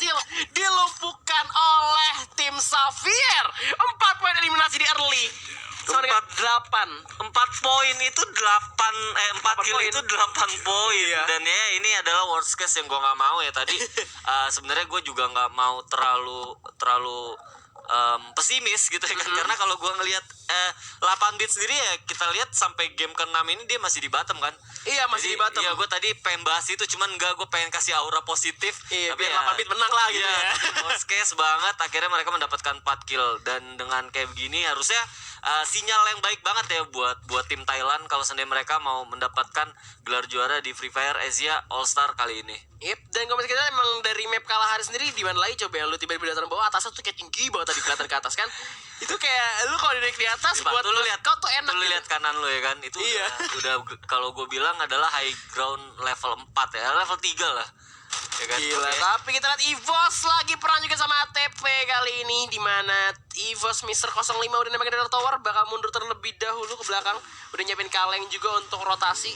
berhasil dilumpuhkan oleh tim Xavier. 4 poin eliminasi di early. Sama dengan 8. 4 poin itu 4 kill poin. itu 8 poin. Iya. Dan ya ini adalah worst case yang gue nggak mau ya tadi. Sebenarnya gue juga nggak mau terlalu pesimis gitu ya kan. Karena kalau gue ngelihat 8 bit sendiri ya, kita lihat sampai game ke-6 ini dia masih di bottom kan. Iya, masih di bottom. Iya, gue tadi pengen bahas itu, cuman gue pengen kasih aura positif. Iya, tapi biar 8 bit menang lah gitu ya. Worst case banget, akhirnya mereka mendapatkan 4 kill. Dan dengan kayak begini harusnya sinyal yang baik banget ya buat tim Thailand kalau seandainya mereka mau mendapatkan gelar juara di Free Fire Asia All Star kali ini. Yep, dan kalau kita emang dari map kalah hari sendiri di mana lagi coba yang lu tiba-tiba datang bawah atasnya tuh kayak tinggi banget tadi kelihatan ke atas kan. Itu kayak lu kalau naik di atas Coba, buat lu lihat kau tuh enak. Lu gitu. lihat kanan lu ya kan. Itu Iya. udah kalau gue bilang adalah high ground level 4 ya, level 3 lah. Ya kan? Gila, Oke. tapi kita lihat EVOS lagi perang juga sama ATP kali ini, di mana EVOS Mr. 05 udah nembakin dari tower, bakal mundur terlebih dahulu ke belakang, udah nyiapin kaleng juga untuk rotasi.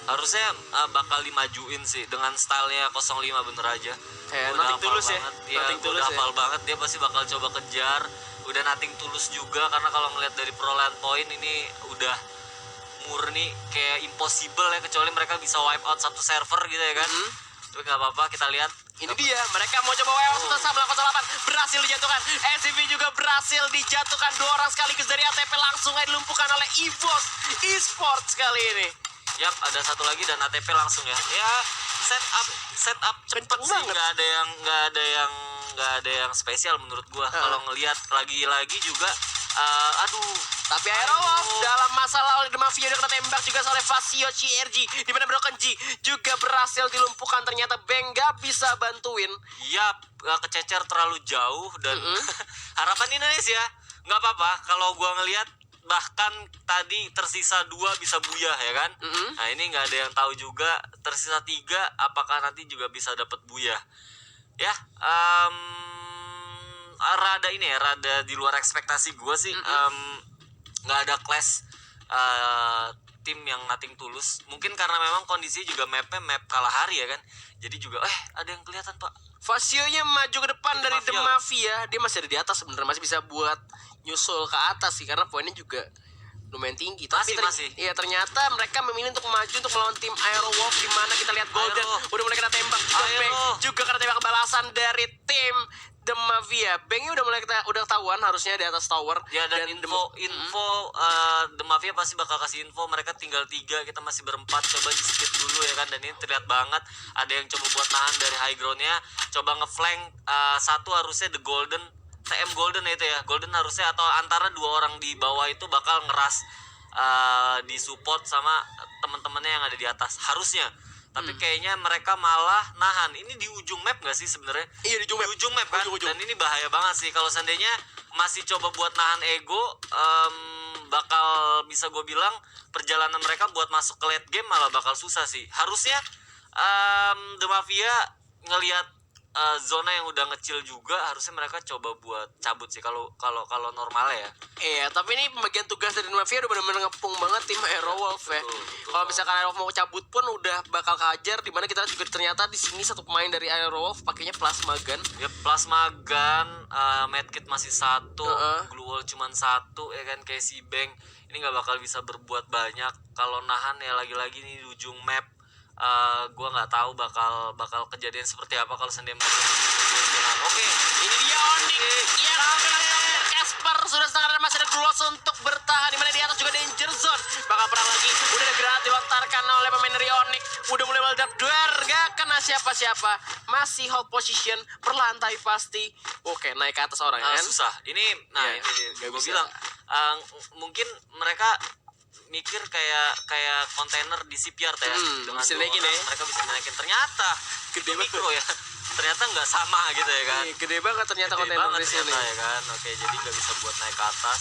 Harusnya bakal dimajuin sih dengan stylenya 05 bener aja. Kayak Udah nothing hafal tulus ya. banget. Iya, Nothing udah tulus ya. hafal banget, dia pasti bakal coba kejar. Udah nothing tulus juga, karena kalau ngeliat dari perolehan poin ini udah murni kayak impossible ya, kecuali mereka bisa wipe out satu server gitu ya kan. Tapi nggak apa-apa, kita lihat. Ini dia, mereka mau coba WO sama 08, berhasil dijatuhkan. SCV juga berhasil dijatuhkan, 2 orang sekaligus dari ATP langsung aja dilumpuhkan oleh EVOS Esports kali ini. Yap, ada satu lagi dan ATP langsung ya. Ya, setup cepet Kenceng sih, banget. nggak ada yang spesial menurut gua. Kalau ngelihat lagi-lagi juga, aduh. Tapi Aerowolf dalam masalah oleh The Mafia udah kena tembak juga oleh Fasio CRG, di mana Broken G juga berhasil dilumpuhkan. Ternyata Bang gak bisa bantuin. Yap, kececer terlalu jauh dan harapan Indonesia nggak apa-apa kalau gua ngelihat bahkan tadi tersisa 2 bisa buyah ya kan. Nah ini nggak ada yang tahu juga, tersisa 3 apakah nanti juga bisa dapat buyah ya. Rada di luar ekspektasi gua sih. Nggak ada clash tim yang nothing tulus, mungkin karena memang kondisi juga mapnya map kalah hari ya kan, jadi juga ada yang kelihatan pak. Fasionya maju ke depan dari The Mafia. Mafia, dia masih ada di atas sebenarnya, masih bisa buat nyusul ke atas sih karena poinnya juga lumayan tinggi. Tapi Masih. Iya, ternyata mereka memilih untuk maju untuk melawan tim Aerowolf, di mana kita lihat Golden Aero. udah mulai kena tembak juga. Aero. Bang juga kena tembak balasan dari tim The Mafia. Bangnya udah mulai udah ketahuan harusnya di atas tower. Ya dan info The Mafia pasti bakal kasih info, mereka tinggal 3, kita masih berempat, coba di speed dulu ya kan. Dan ini terlihat banget ada yang coba buat nahan dari high groundnya, coba ngeflank. Satu harusnya The Golden, TM Golden itu ya, Golden harusnya atau antara 2 orang di bawah itu bakal ngeras di support sama teman-temannya yang ada di atas harusnya. Tapi kayaknya mereka malah nahan. Ini di ujung map gak sih sebenarnya? Iya, di ujung map. Kan. Ujung. Dan ini bahaya banget sih kalau seandainya masih coba buat nahan ego, bakal bisa gue bilang perjalanan mereka buat masuk ke late game malah bakal susah sih. Harusnya The Mafia ngelihat zona yang udah ngecil juga, harusnya mereka coba buat cabut sih kalau normalnya ya. Iya, tapi ini pembagian tugas dari Mafia udah bener-bener ngepung banget tim Aerowolf ya. Betul. Kalau misalkan Aerowolf mau cabut pun udah bakal kehajar, di mana kita juga ternyata di sini satu pemain dari Aerowolf pakainya plasma gun. Ya plasma gun, medkit masih 1, glue wall cuman 1 ya kan, kayak si Bang. Ini nggak bakal bisa berbuat banyak. Kalau nahan ya lagi-lagi nih di ujung map. Gue nggak tahu bakal kejadian seperti apa kalau seandainya mereka Oke, Ini dia Onyx yang kena Casper sudah setengah, masih ada Glos untuk bertahan, di mana di atas juga Danger Zone. Bakal perang lagi, udah ada granat dilontarkan oleh pemain dari Onyx, udah mulai meledak duar, gak kena siapa-siapa, masih hold position, perlantai pasti. Oke, naik ke atas orang kan. susah. Ini Iya, ini nggak gue bisa. bilang mungkin mereka mikir kayak kontainer di shipyard ya, dengan bisa 2 naikin orang ya. mereka bisa naikin, ternyata Gede itu banget. mikro ya, ternyata nggak sama gitu ya kan. Nih, gede banget ternyata Gede kontainer banget di sini. ternyata ya kan. Oke, jadi nggak bisa buat naik ke atas.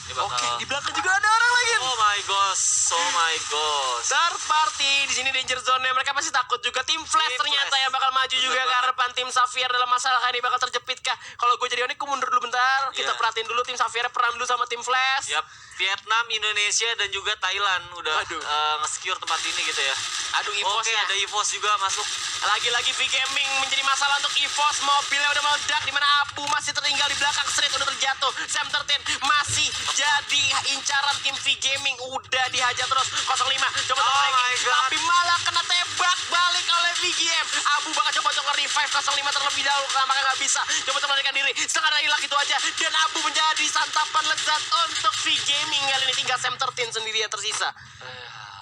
Ini bakal Oke, di belakang juga ada orang lagi. oh my gosh. Third party di sini Danger Zone, mereka pasti takut juga. Tim Flash Tim ternyata Flash. yang bakal maju juga Bener ke harapan tim Xavier dalam masalah kali ini bakal terjepit kah? Kalau gue jadi Onyx, gue mundur dulu bentar. Kita Iya. perhatiin dulu tim Xavier perang dulu sama tim Flash. Yap, Vietnam, Indonesia dan juga Thailand udah Aduh. nge-secure tempat ini gitu ya. Aduh, Oke, EVOS-nya. ada EVOS juga masuk. Lagi-lagi V Gaming menjadi masalah untuk EVOS. Mobilnya udah meledak, di mana Abu masih tertinggal di belakang. Street udah terjatuh. Sam 13 masih jadi incaran tim V Gaming. Udah dihajar terus. 05 coba Oh ranking, my God. tapi malah kena tembak balik oleh VGM. Abu bakal coba untuk revive 05 terlebih dahulu, nampaknya nggak bisa. Coba untuk melarikan diri. Sekarang hilang itu aja. Dan Abu menjadi santapan lezat untuk V Gaming. Kali ini tinggal Sam 13 sendiri yang tersisa.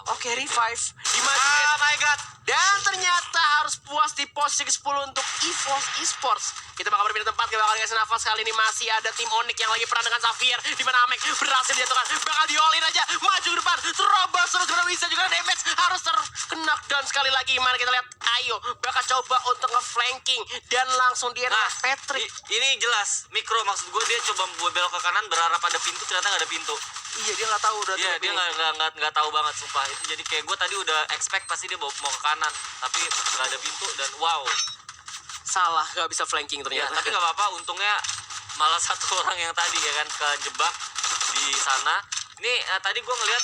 Oke, revive. Dimasukin. Oh my god. Dan ternyata harus puas di posisi ke-10 untuk EVOS Esports. Kita bakal berpindah tempat, kita bakal dikasih nafas. Kali ini masih ada tim Onyx yang lagi perang dengan Xavier, di mana Amek berhasil dijatuhkan. Bakal di-all-in aja, maju ke depan, terobos terus, bisa juga damage, harus terkena down sekali lagi. Mana kita lihat, ayo bakal coba untuk nge-flanking dan langsung dia Nah, Patrick. ini jelas mikro, maksud gue dia coba buat belok ke kanan berharap ada pintu, ternyata nggak ada pintu. Iya, dia nggak tahu udah. Iya, dia nggak tahu banget sumpah itu. Jadi kayak gue tadi udah expect pasti dia mau ke kanan, tapi nggak ada pintu dan wow. Salah, nggak bisa flanking Ya, ternyata. tapi nggak apa-apa. Untungnya malah satu orang yang tadi ya kan kejebak di sana. Ini tadi gue ngelihat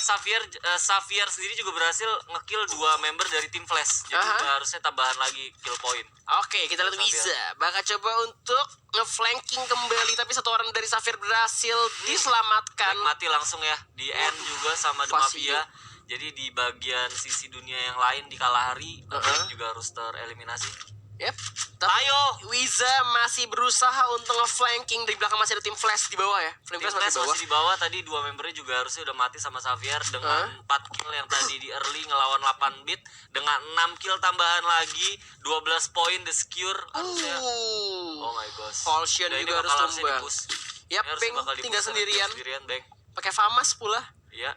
Xavier sendiri juga berhasil ngekill 2 member dari tim Flash. Jadi harusnya tambahan lagi kill point. Oke, kita lihat bisa. Bakal coba untuk nge-flanking kembali, tapi satu orang dari Xavier berhasil diselamatkan. Mati langsung ya di end juga sama The Pasti. Mafia. Jadi di bagian sisi dunia yang lain di Kalahari juga harus tereliminasi. Yep. Tapi Ayo. Wiza masih berusaha untuk nge-flanking. Di belakang masih ada tim Flash di bawah ya. Tim Flash Flash masih di bawah. masih di bawah. Tadi 2 membernya juga harusnya udah mati sama Xavier dengan 4 kill yang tadi di early ngelawan 8 bit dengan 6 kill tambahan lagi, 12 poin the secure harusnya. Oh my gosh. Falchion Udah, ini juga bakal harus harusnya tumbang. di-push. Yap, Ini harusnya Beng bakal di-push tinggal karena sendirian. Beng. Pakai Famas pula. Iya.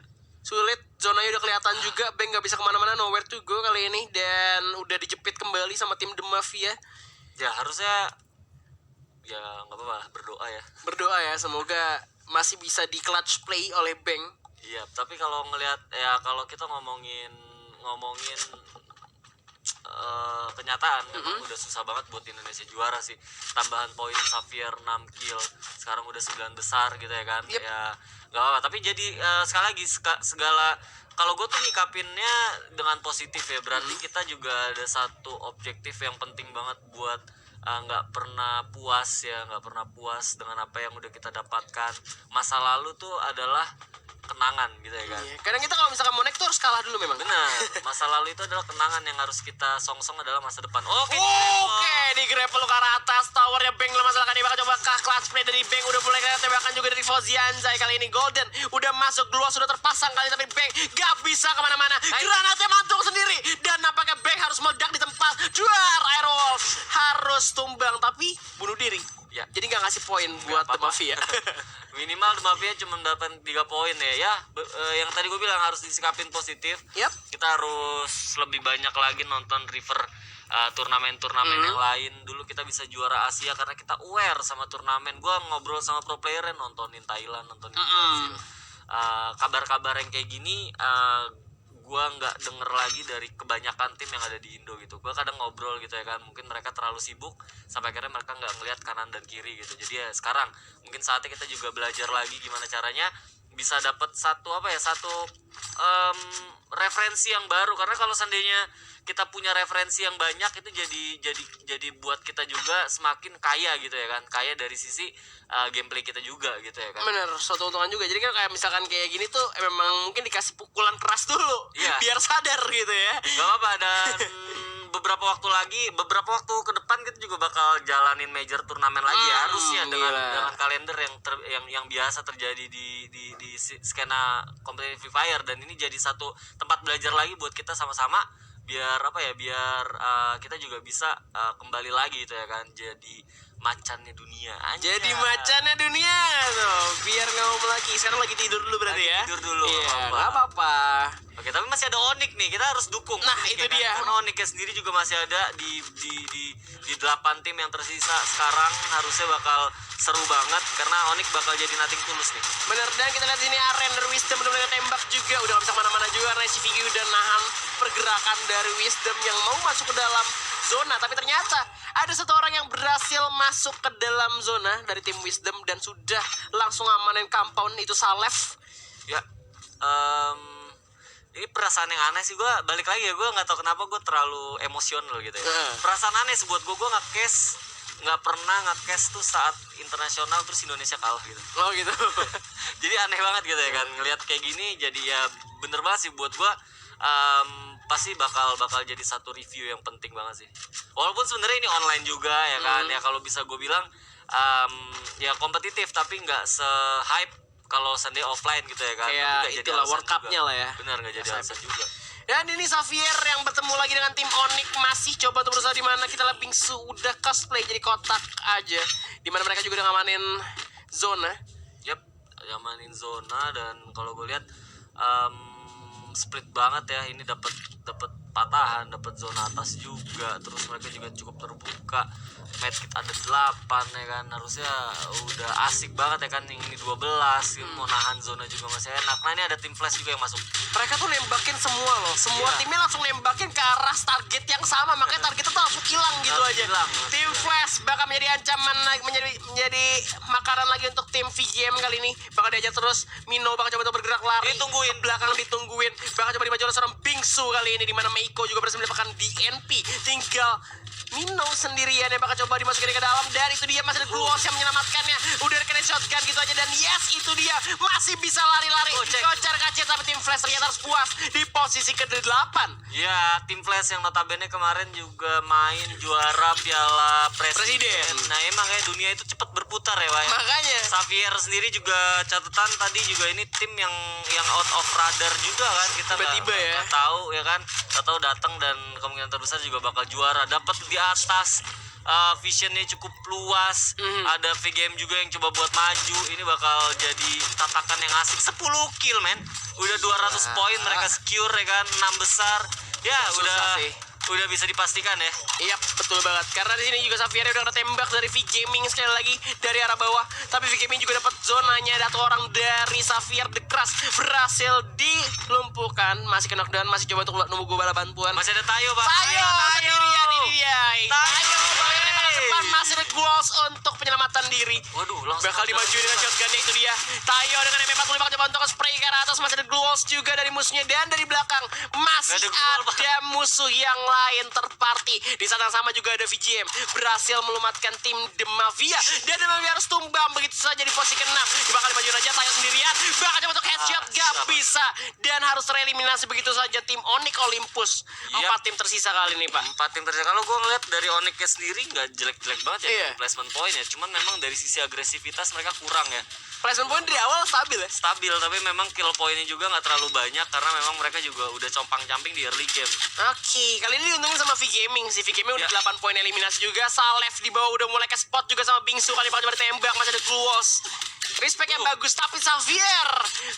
Sulit, zonanya udah kelihatan juga. Beng gak bisa kemana-mana, nowhere to go kali ini. Dan udah dijepit kembali sama tim The Mafia. Ya harusnya ya nggak apa-apa lah, berdoa ya. Berdoa ya, semoga masih bisa di clutch play oleh Beng. Iya, tapi kalau ngelihat ya kalau kita ngomongin kenyataan memang udah susah banget buat Indonesia juara sih. Tambahan poin Xavier 6 kill, sekarang udah 9 besar gitu ya kan. Yep. Ya nggak apa-apa, tapi jadi sekali lagi segala kalau gue tuh nyikapinnya dengan positif ya, berarti kita juga ada satu objektif yang penting banget buat nggak pernah puas dengan apa yang udah kita dapatkan. Masa lalu tuh adalah kenangan gitu ya kan. Iya. Kadang kita kalau misalkan mau naik tuh harus kalah dulu memang. Benar, masa lalu itu adalah kenangan yang harus kita songsong adalah masa depan. Oke, Di grapple ke arah atas, towernya Beng masalahkan dia bakal coba kah clutch play dari Beng, udah mulai kelihatan tembakan juga dari Fauzi Anzai. Kali ini Golden udah masuk, Glua sudah terpasang kali, tapi Beng gak bisa kemana-mana. Granatnya mantul sendiri dan nampaknya Beng harus meledak di tempat. Duar, Aerowolf harus tumbang tapi bunuh diri. Ya. Jadi gak ngasih poin buat The apa-apa. Mafia. Minimal The Mafia cuma dapat 3 poin ya. Yang tadi gue bilang harus disikapin positif. Yap. Kita harus lebih banyak lagi nonton River turnamen-turnamen yang lain. Dulu kita bisa juara Asia karena kita aware sama turnamen. Gue ngobrol sama pro player, nontonin Thailand, nontonin Brazil. Kabar-kabar yang kayak gini gue nggak denger lagi dari kebanyakan tim yang ada di Indo gitu. Gue kadang ngobrol gitu ya kan, mungkin mereka terlalu sibuk sampai akhirnya mereka nggak ngelihat kanan dan kiri gitu. Jadi ya sekarang mungkin saatnya kita juga belajar lagi gimana caranya bisa dapat satu referensi yang baru. Karena kalau seandainya kita punya referensi yang banyak, itu jadi buat kita juga semakin kaya gitu ya kan, kaya dari sisi gameplay kita juga gitu ya kan. Bener, suatu untungan juga. Jadi kan kayak misalkan kayak gini tuh memang mungkin dikasih pukulan keras dulu. Iya. Biar sadar gitu ya. Gak apa-apa, dan beberapa waktu ke depan kita juga bakal jalanin major turnamen lagi harusnya dengan kalender yang biasa terjadi di skena kompetitif Free Fire, dan ini jadi satu tempat belajar lagi buat kita sama-sama biar kita juga bisa kembali lagi gitu ya kan, jadi macannya dunia. Jadi macannya dunia tuh. Biar ngomong lagi. Sekarang lagi tidur dulu berarti ya. Tidur dulu. Iya, nggak apa-apa. Oke, tapi masih ada Onyx nih, kita harus dukung. Nah, Onyx, itu ya kan? dia. Karena Onyx sendiri juga masih ada di 8 tim yang tersisa sekarang, harusnya bakal seru banget karena Onyx bakal jadi nothing tulus nih. Bener, dan kita lihat sini Aren dari Wisdom udah mulai tembak juga. Udah gak bisa kemana-mana juga karena si Vicky udah nahan pergerakan dari Wisdom yang mau masuk ke dalam zona. Tapi ternyata ada satu orang berhasil masuk ke dalam zona dari tim Wisdom dan sudah langsung amanin compound itu Salef. Ya, ini perasaan yang aneh sih. Gue balik lagi ya, gue nggak tahu kenapa gue terlalu emosional gitu ya. Perasaan aneh sih buat gue nggak pernah nge-cash tuh saat internasional terus Indonesia kalah gitu. Oh gitu. Jadi aneh banget gitu ya kan, ngelihat kayak gini. Jadi ya bener banget sih buat gue, pasti bakal jadi satu review yang penting banget sih. Walaupun sebenarnya ini online juga ya kan, ya kalau bisa gue bilang ya kompetitif tapi nggak se-hype kalau Sunday offline gitu ya kan. Kayak itulah World Cup-nya lah ya. Benar, nggak jadi alasan juga. Dan ini Xavier yang bertemu lagi dengan tim Onyx masih coba untuk berusaha di mana kita lihat Bingsu udah cosplay jadi kotak aja. Di mana mereka juga udah ngamanin zona. Yap, ngamanin zona. Dan kalau gue lihat split banget ya, ini dapat patahan, dapat zona atas juga, terus mereka juga cukup terbuka. Medkit ada 8 ya kan, harusnya udah asik banget ya kan. Yang ini 12, mau nahan zona juga masih enak. Nah ini ada tim Flash juga yang masuk. Mereka tuh nembakin semua loh, semua timnya langsung nembakin ke arah target yang sama, makanya targetnya tuh langsung hilang gitu aja. Tim Flash bakal menjadi ancaman, menjadi makanan lagi untuk tim VGM kali ini. Bakal diajak terus, Mino bakal coba untuk bergerak lari, ditungguin, belakang ditungguin, bakal coba dibaca oleh seorang Bingsu kali ini, di mana Meiko juga berhasil mendapatkan DNP. Tinggal Mino sendirian yang bakal coba dimasukin ke dalam, dan itu dia masih ada Gluos yang menyelamatkannya. Udah kena shotgun gitu aja, dan yes itu dia masih bisa lari-lari. Kocar kacir, tapi tim Flash ternyata harus puas di posisi ke-8. Ya, tim Flash yang notabene kemarin juga main juara Piala Presiden. Nah emang kayak dunia itu cepat berputar ya Pak. Makanya Xavier sendiri juga catatan tadi juga ini tim yang out of radar juga kan, kita tiba-tiba ya tahu ya kan, tahu datang dan kemungkinan terbesar juga bakal juara, dapat di atas. Visionnya cukup luas. Ada VGM juga yang coba buat maju. Ini bakal jadi tatakan yang asik. 10 kill men, udah 200 poin mereka secure ya kan, 6 besar ya. Udah bisa dipastikan ya. Iya betul banget, karena di sini juga Xavier udah kena tembak dari V-Gaming sekali lagi dari arah bawah, tapi V-Gaming juga dapat zonanya. Ada satu orang dari Xavier The Crush berhasil dilumpuhkan, masih kena knockdown, masih coba untuk nunggu bala bantuan. Masih ada Tayo Pak. Tayo sendirian ini dia. Tayo depan, masih ada Gluos untuk penyelamatan diri. Waduh, bakal dimajuin dengan shotgunnya, itu dia. Tayo dengan M45 bakal coba untuk spray ke arah atas, masih ada Gluos juga dari musuhnya, dan dari belakang masih ada musuh yang lain terparty. Di saat yang sama juga ada VGM berhasil melumatkan tim The Mafia, dan The Mafia harus tumbang begitu saja di posisi ke-6. Bakal dimajuin aja, Tayo sendirian bakal coba untuk headshot, gak bisa, dan harus tereliminasi begitu saja tim Onyx Olympus. 4 tim tersisa kali ini Pak. 4 tim tersisa. Kalau gue ngeliat dari Onyx sendiri nggak jelek-jelek banget ya placement point ya, cuman memang dari sisi agresivitas mereka kurang ya. Placement point dari awal stabil ya? Stabil, tapi memang kill pointnya juga nggak terlalu banyak karena memang mereka juga udah compang-camping di early game. Oke, kali ini diuntungin sama V-Gaming sih. V-Gaming udah 8 poin eliminasi juga. Salef di bawah udah mulai ke spot juga sama Bingsu, kali bakal coba ditembak, masih ada Gluos. Respect yang bagus, tapi Xavier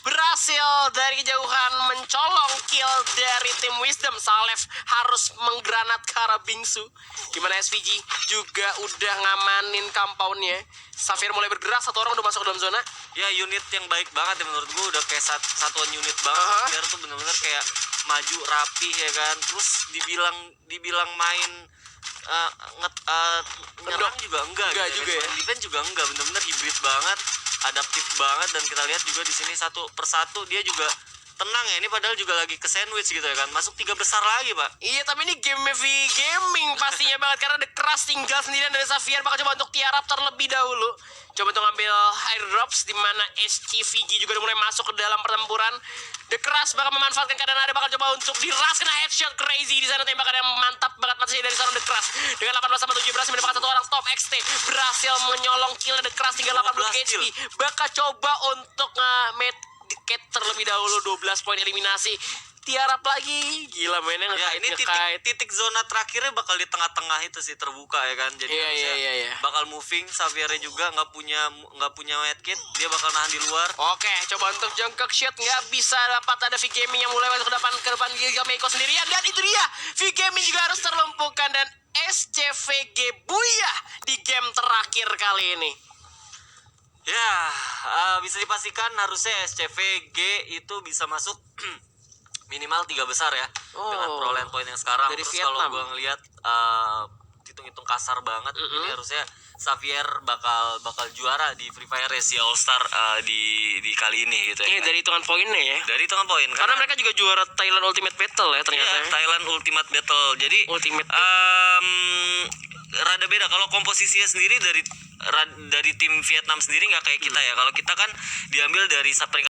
berhasil dari kejauhan mencolong kill dari tim Wisdom. Salef harus menggranat ke arah Bingsu, gimana SVG juga udah ngamanin compoundnya. Xavier mulai bergerak, satu orang udah masuk ke dalam zona. Ya unit yang baik banget ya menurut gue, udah kayak satuan unit banget. Xavier tuh bener-bener kayak maju rapi ya kan, terus dibilang main nyerang juga enggak gitu juga ya. ya. Defense juga enggak, bener-bener hibrid banget, adaptif banget. Dan kita lihat juga di sini satu persatu dia juga tenang ya, ini padahal juga lagi ke sandwich gitu ya kan, masuk 3 besar lagi Pak. Iya, tapi ini game V-Gaming pastinya banget, karena The Crush tinggal sendirian dari Xavier. Bakal coba untuk tiarap terlebih dahulu, coba untuk ngambil airdrops, di mana SCVG juga udah mulai masuk ke dalam pertempuran. The Crush bakal memanfaatkan keadaan ada, bakal coba untuk diras, kena headshot crazy di sana, tembakan yang mantap banget masih dari seorang The Crush. Dengan 18/7 berhasil mendapatkan satu orang top XT, berhasil menyolong kill The Crush, tinggal 80 HP. Bakal coba untuk nge-medicate terlebih dahulu, 12 poin eliminasi. Tiarap lagi, gila mainnya ya. Ini titik zona terakhirnya bakal di tengah-tengah itu sih, terbuka ya kan. Jadi bakal moving. Xavier juga nggak punya medkit, dia bakal nahan di luar. Oke, coba untuk jongkok shot, nggak bisa dapat. Ada V-Gaming yang mulai masuk ke depan Gilga Meiko sendirian, dan itu dia V-Gaming juga harus terlumpuhkan, dan SCVG buyah di game terakhir kali ini. Ya, bisa dipastikan harusnya SCVG itu bisa masuk minimal 3 besar ya, dengan perolehan poin yang sekarang. Dari terus Vietnam. kalau gue ngelihat hitung-hitung kasar banget. Ini harusnya Xavier bakal juara di Free Fire Asia All Star di kali ini gitu ya. Dari hitungan poinnya ya. Dari hitungan poin Karena mereka juga juara Thailand Ultimate Battle ya ternyata. Iya, Thailand Ultimate Battle. Jadi rada beda kalau komposisinya sendiri dari tim Vietnam sendiri nggak kayak kita ya. Kalau kita kan diambil dari peringkat